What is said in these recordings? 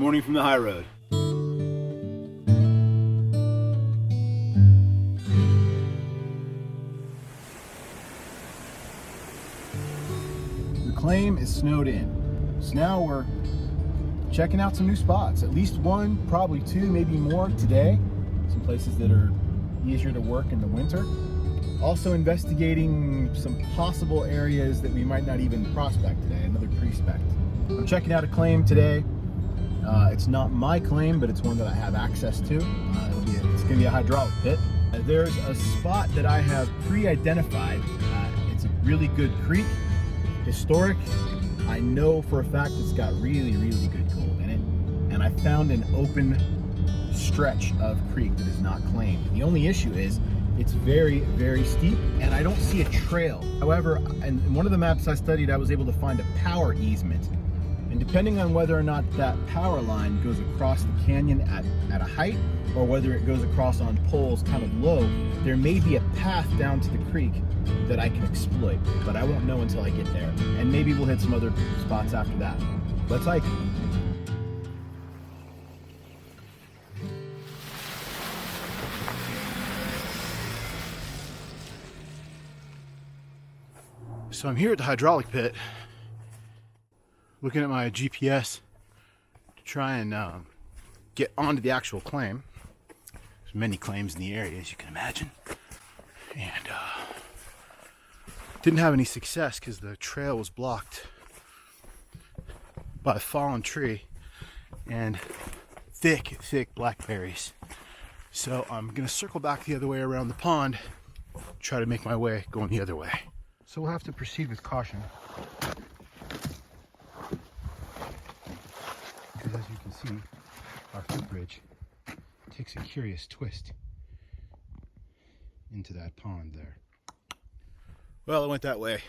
morning from the high road. The claim is snowed in. So now we're checking out some new spots. At least one, probably two, maybe more today. Some places that are easier to work in the winter. Also investigating some possible areas that we might not even prospect today, another pre-spec. I'm checking out a claim today. It's not my claim, but it's one that I have access to. It's going to be a hydraulic pit. There's a spot that I have pre-identified. It's a really good creek, historic. I know for a fact it's got really, really good gold in it. And I found an open stretch of creek that is not claimed. The only issue is it's very, very steep, and I don't see a trail. However, in one of the maps I studied, I was able to find a power easement. And depending on whether or not that power line goes across the canyon at a height, or whether it goes across on poles kind of low, there may be a path down to the creek that I can exploit, but I won't know until I get there. And maybe we'll hit some other spots after that. Let's hike. So I'm here at the hydraulic pit, looking at my GPS to try and get onto the actual claim. There's many claims in the area, as you can imagine. And didn't have any success because the trail was blocked by a fallen tree and thick, thick blackberries. So I'm gonna circle back the other way around the pond, try to make my way going the other way. So we'll have to proceed with caution. Because as you can see, our footbridge takes a curious twist into that pond there. Well, I went that way,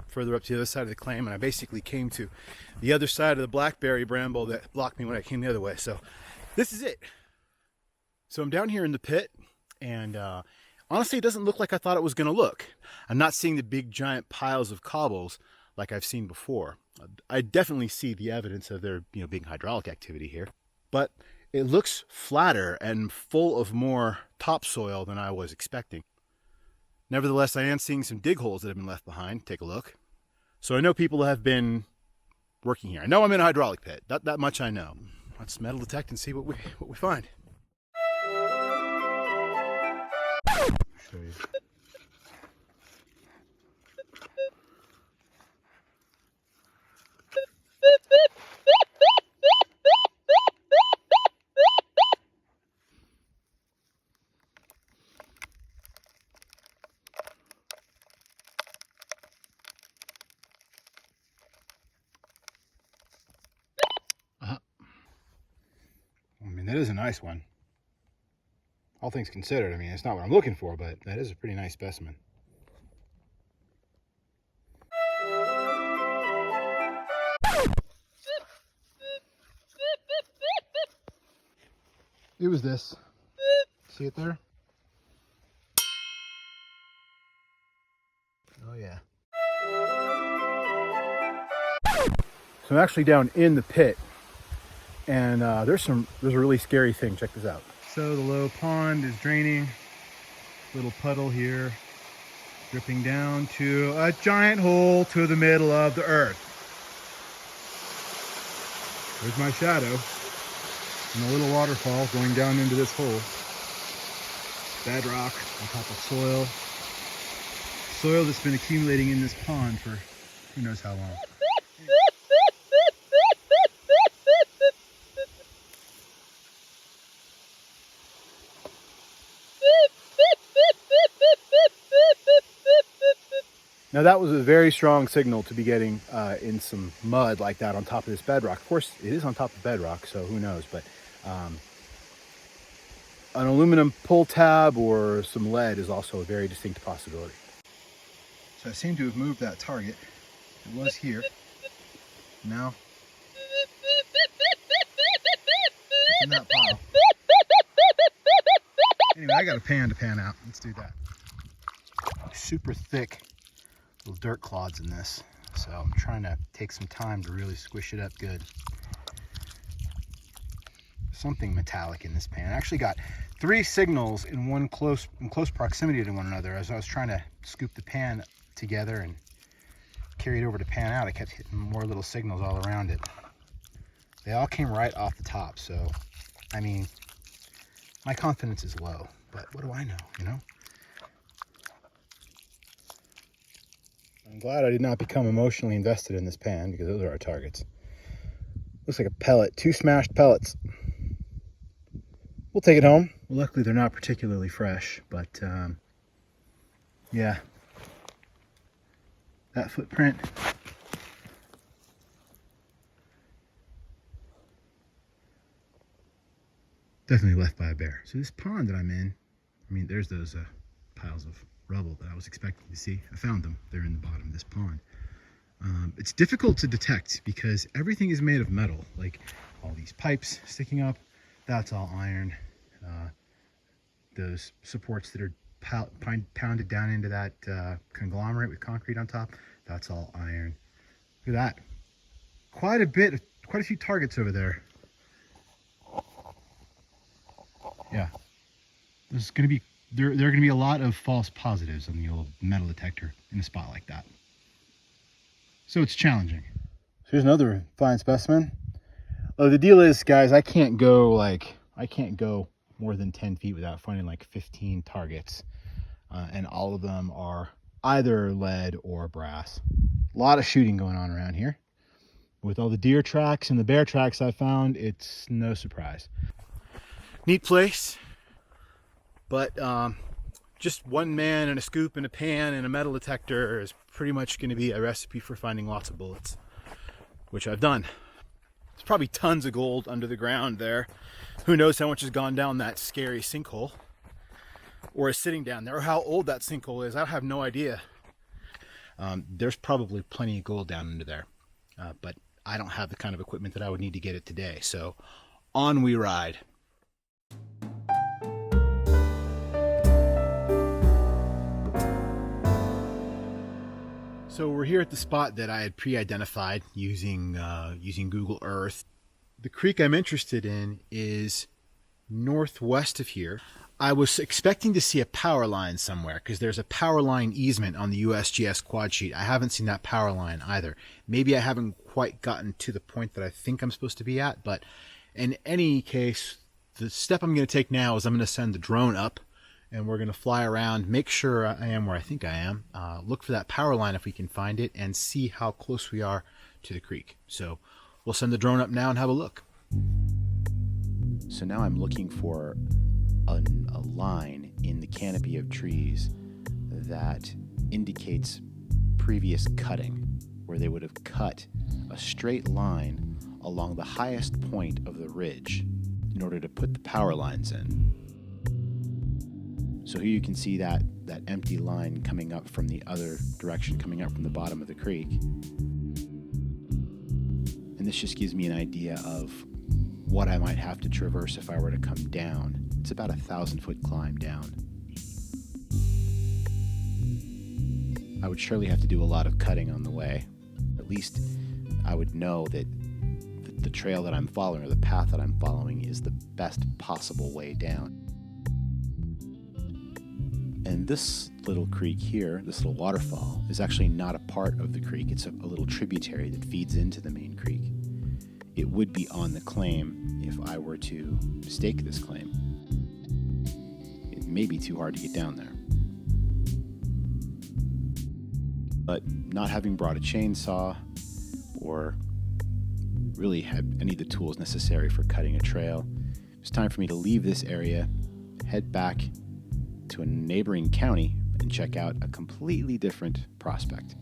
further up to the other side of the claim, and I basically came to the other side of the blackberry bramble that blocked me when I came the other way. So this is it. So I'm down here in the pit, and honestly, it doesn't look like I thought it was going to look. I'm not seeing the big giant piles of cobbles like I've seen before. I definitely see the evidence of there being hydraulic activity here, but it looks flatter and full of more topsoil than I was expecting. Nevertheless, I am seeing some dig holes that have been left behind. Take a look. So I know people have been working here. I know I'm in a hydraulic pit. That much I know. Let's metal detect and see what we find. Show you. I mean, that is a nice one. All things considered, I mean, it's not what I'm looking for, but that is a pretty nice specimen. It was this. See it there? Oh yeah. So I'm actually down in the pit, and there's a really scary thing. Check this out. So the low pond is draining, little puddle here, dripping down to a giant hole to the middle of the earth. There's my shadow, and a little waterfall going down into this hole. Bedrock on top of soil. Soil that's been accumulating in this pond for who knows how long. Now that was a very strong signal to be getting in some mud like that on top of this bedrock. Of course, it is on top of bedrock, so who knows, but an aluminum pull tab or some lead is also a very distinct possibility. So I seem to have moved that target. It was here. Now it's in that pile. Anyway, I got a pan to pan out. Let's do that. Super thick little dirt clods in this, so I'm trying to take some time to really squish it up good. something metallic in this pan. I actually got 3 signals in close proximity to one another. As I was trying to scoop the pan together and carry it over to pan out, I kept hitting more little signals all around it. They all came right off the top, so I mean, my confidence is low, but what do I know, you know? I'm glad I did not become emotionally invested in this pan, because those are our targets. Looks like a pellet, 2 smashed pellets. We'll take it home. Well, luckily they're not particularly fresh, but yeah. That footprint. Definitely left by a bear. So this pond that I'm in, I mean, there's those piles of rubble that I was expecting to see. I found them. They're in the bottom of this pond. It's difficult to detect because everything is made of metal. Like all these pipes sticking up, that's all iron. Those supports that are pounded down into that conglomerate with concrete on top, that's all iron. Look at that. Quite a few targets over there. Yeah. There's gonna be there are gonna be a lot of false positives on the old metal detector in a spot like that. So it's challenging. Here's another fine specimen. Oh, the deal is, guys, I can't go more than 10 feet without finding like 15 targets. And all of them are either lead or brass. A lot of shooting going on around here. With all the deer tracks and the bear tracks I found, it's no surprise. Neat place, but just one man and a scoop and a pan and a metal detector is pretty much going to be a recipe for finding lots of bullets, which I've done. There's probably tons of gold under the ground there. Who knows how much has gone down that scary sinkhole, or is sitting down there, or how old that sinkhole is. I have no idea. There's probably plenty of gold down under there, but I don't have the kind of equipment that I would need to get it today. So on we ride. So we're here at the spot that I had pre-identified using Google Earth. The creek I'm interested in is northwest of here. I was expecting to see a power line somewhere because there's a power line easement on the USGS quad sheet. I haven't seen that power line either. Maybe I haven't quite gotten to the point that I think I'm supposed to be at, but in any case, the step I'm going to take now is I'm going to send the drone up and we're going to fly around, make sure I am where I think I am, look for that power line if we can find it, and see how close we are to the creek. So we'll send the drone up now and have a look. So now I'm looking for a line in the canopy of trees that indicates previous cutting, where they would have cut a straight line along the highest point of the ridge in order to put the power lines in. So here you can see that empty line coming up from the other direction, coming up from the bottom of the creek. And this just gives me an idea of what I might have to traverse if I were to come down. It's about 1,000-foot climb down. I would surely have to do a lot of cutting on the way. At least I would know that the trail that I'm following, or the path that I'm following, is the best possible way down. And this little creek here, this little waterfall, is actually not a part of the creek. It's a little tributary that feeds into the main creek. It would be on the claim if I were to stake this claim. It may be too hard to get down there. But not having brought a chainsaw or really had any of the tools necessary for cutting a trail, it's time for me to leave this area, head back to a neighboring county, and check out a completely different prospect.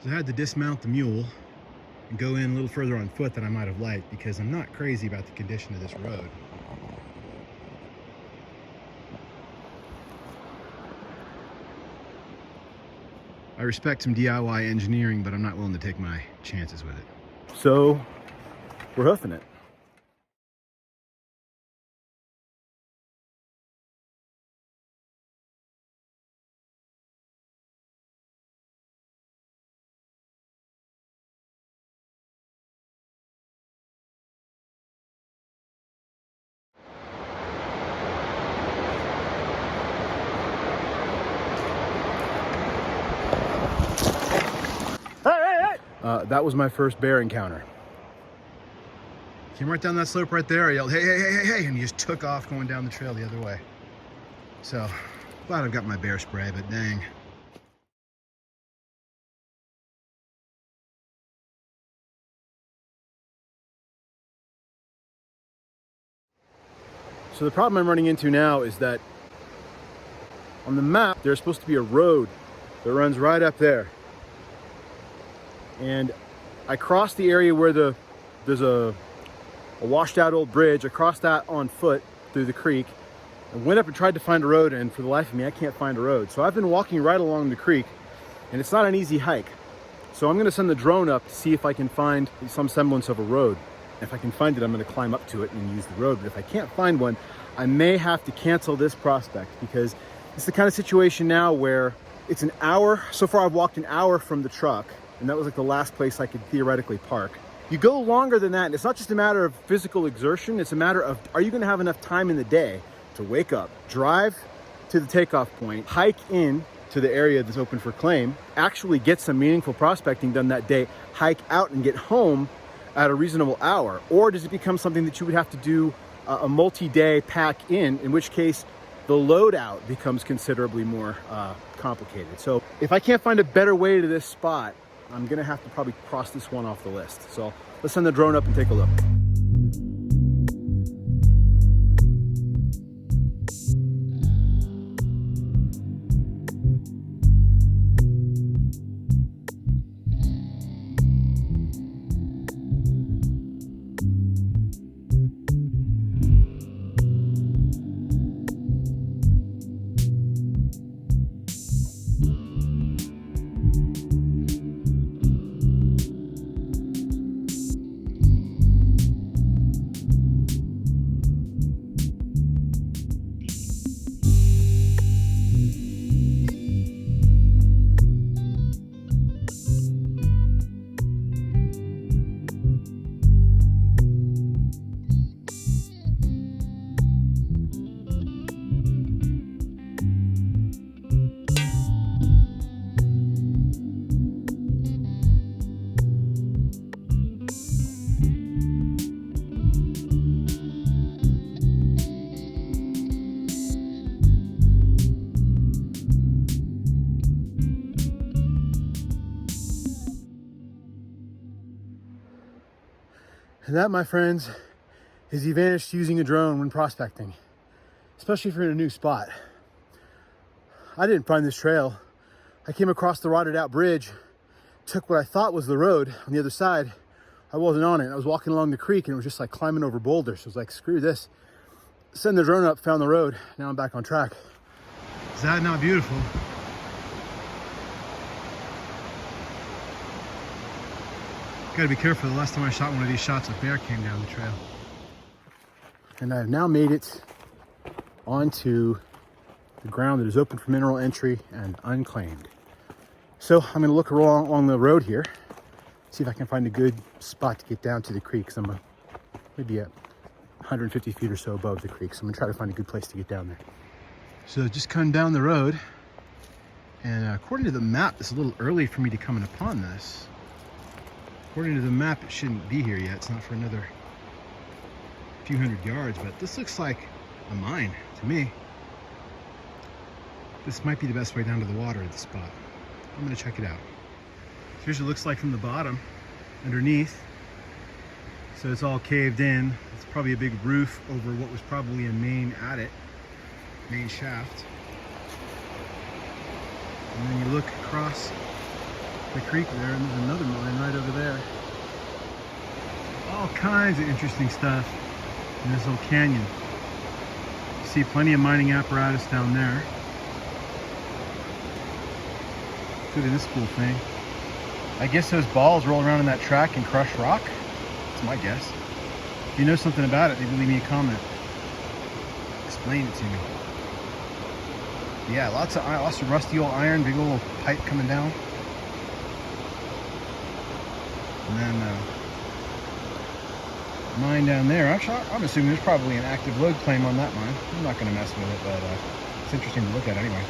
So I had to dismount the mule and go in a little further on foot than I might have liked, because I'm not crazy about the condition of this road. I respect some DIY engineering, but I'm not willing to take my chances with it. So we're hoofing it. That was my first bear encounter. Came right down that slope right there. I yelled, hey, hey, hey, hey, hey, and he just took off going down the trail the other way. So, glad I've got my bear spray, but dang. So the problem I'm running into now is that on the map, there's supposed to be a road that runs right up there. And I crossed the area where there's a washed out old bridge. I crossed that on foot through the creek and went up and tried to find a road, and for the life of me, I can't find a road. So I've been walking right along the creek, and it's not an easy hike. So I'm gonna send the drone up to see if I can find some semblance of a road. If I can find it, I'm gonna climb up to it and use the road. But if I can't find one, I may have to cancel this prospect, because it's the kind of situation now where it's an hour. So far I've walked an hour from the truck, and that was like the last place I could theoretically park. You go longer than that, and it's not just a matter of physical exertion, it's a matter of, are you gonna have enough time in the day to wake up, drive to the takeoff point, hike in to the area that's open for claim, actually get some meaningful prospecting done that day, hike out and get home at a reasonable hour? Or does it become something that you would have to do a multi-day pack in which case the load out becomes considerably more complicated. So if I can't find a better way to this spot, I'm gonna have to probably cross this one off the list. So let's send the drone up and take a look. And that, my friends, is the advantage to using a drone when prospecting, especially if you're in a new spot. I didn't find this trail. I came across the rotted out bridge, took what I thought was the road on the other side. I wasn't on it. I was walking along the creek and it was just like climbing over boulders. So I was like, screw this. Send the drone up, found the road. Now I'm back on track. Is that not beautiful? Gotta be careful. The last time I shot one of these shots, a bear came down the trail. And I've now made it onto the ground that is open for mineral entry and unclaimed. So I'm gonna look along the road here, see if I can find a good spot to get down to the creek. So I'm maybe at 150 feet or so above the creek. So I'm gonna try to find a good place to get down there. So just come down the road, and according to the map, it's a little early for me to come in upon this. According to the map, it shouldn't be here yet. It's not for another few hundred yards, but this looks like a mine to me. This might be the best way down to the water at the spot. I'm gonna check it out. Here's what it looks like from the bottom, underneath. So it's all caved in. It's probably a big roof over what was probably a main adit, main shaft. And then you look across the creek there, and there's another mine right over there. All kinds of interesting stuff in this little canyon. You see plenty of mining apparatus down there. Look at this cool thing. I guess those balls roll around in that track and crush rock. That's my guess. If you know something about it, maybe leave me a comment. Explain it to me. Yeah, lots of rusty old iron, big old pipe coming down. And then mine down there. Actually, I'm assuming there's probably an active load claim on that mine. I'm not going to mess with it, but it's interesting to look at anyway.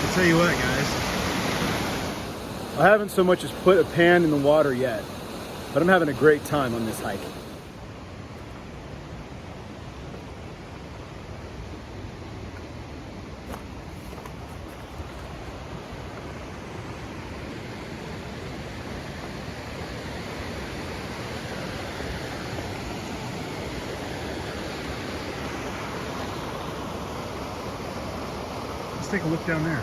I'll tell you what, guys. I haven't so much as put a pan in the water yet, but I'm having a great time on this hike. Let's take a look down there.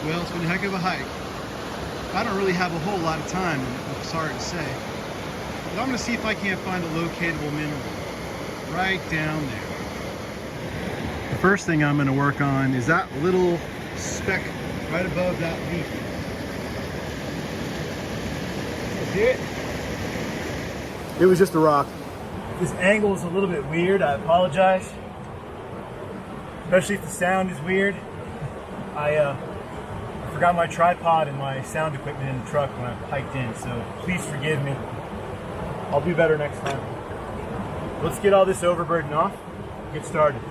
Well, it's been a heck of a hike. I don't really have a whole lot of time, I'm sorry to say. But I'm going to see if I can't find a locatable mineral right down there. The first thing I'm going to work on is that little speck right above that leaf. See it? It was just a rock. This angle is a little bit weird. I apologize. Especially if the sound is weird. I forgot my tripod and my sound equipment in the truck when I hiked in, so please forgive me. I'll do better next time. Let's get all this overburden off, get started.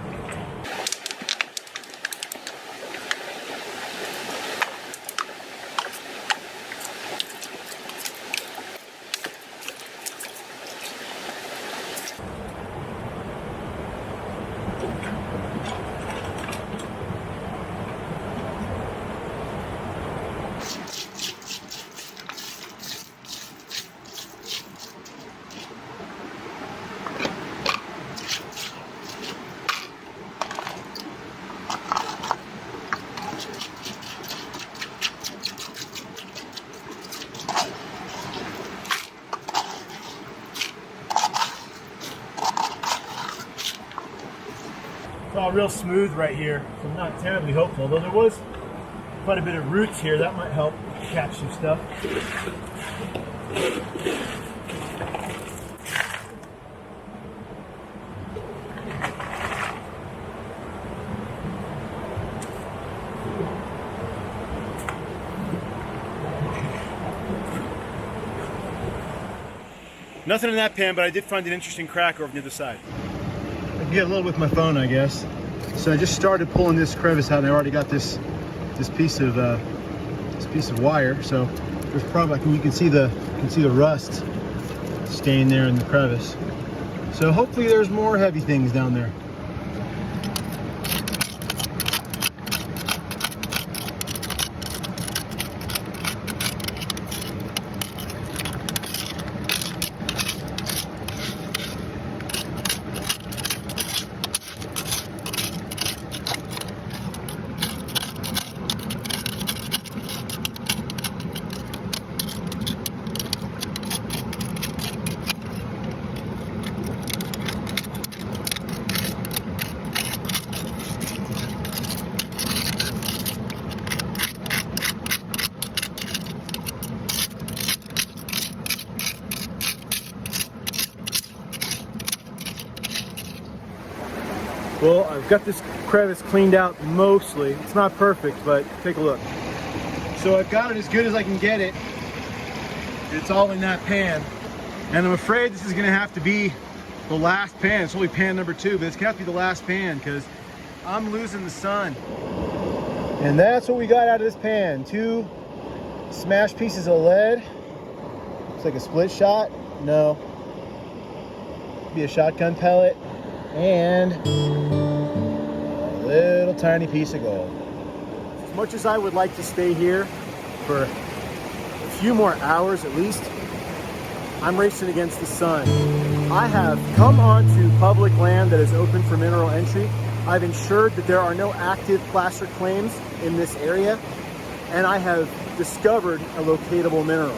It's all real smooth right here, so I'm not terribly hopeful, although there was quite a bit of roots here. That might help catch some stuff. Nothing in that pan, but I did find an interesting crack over on the other side. I can get a little with my phone, I guess. So I just started pulling this crevice out, and I already got this piece of wire. So there's probably you can see the rust staying there in the crevice. So hopefully there's more heavy things down there. Well, I've got this crevice cleaned out mostly. It's not perfect, but take a look. So I've got it as good as I can get it. It's all in that pan. And I'm afraid this is gonna have to be the last pan. It's only pan number 2, but it's gonna have to be the last pan because I'm losing the sun. And that's what we got out of this pan. 2 smashed pieces of lead. Looks like a split shot. No. Be a shotgun pellet. And a little tiny piece of gold. As much as I would like to stay here for a few more hours at least, I'm racing against the sun. I have come onto public land that is open for mineral entry. I've ensured that there are no active placer claims in this area, and I have discovered a locatable mineral.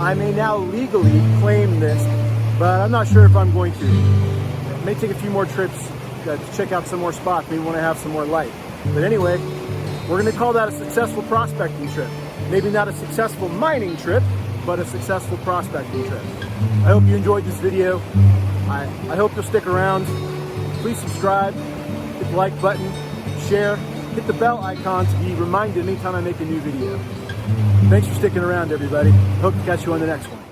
I may now legally claim this, but I'm not sure if I'm going to. It may take a few more trips to check out some more spots, maybe want to have some more light. But anyway, We're going to call that a successful prospecting trip. Maybe not a successful mining trip, but a successful prospecting trip. I hope you enjoyed this video. I hope you'll stick around. Please subscribe, hit the like button, share, hit the bell icon to be reminded anytime I make a new video. Thanks for sticking around, everybody. Hope to catch you on the next one.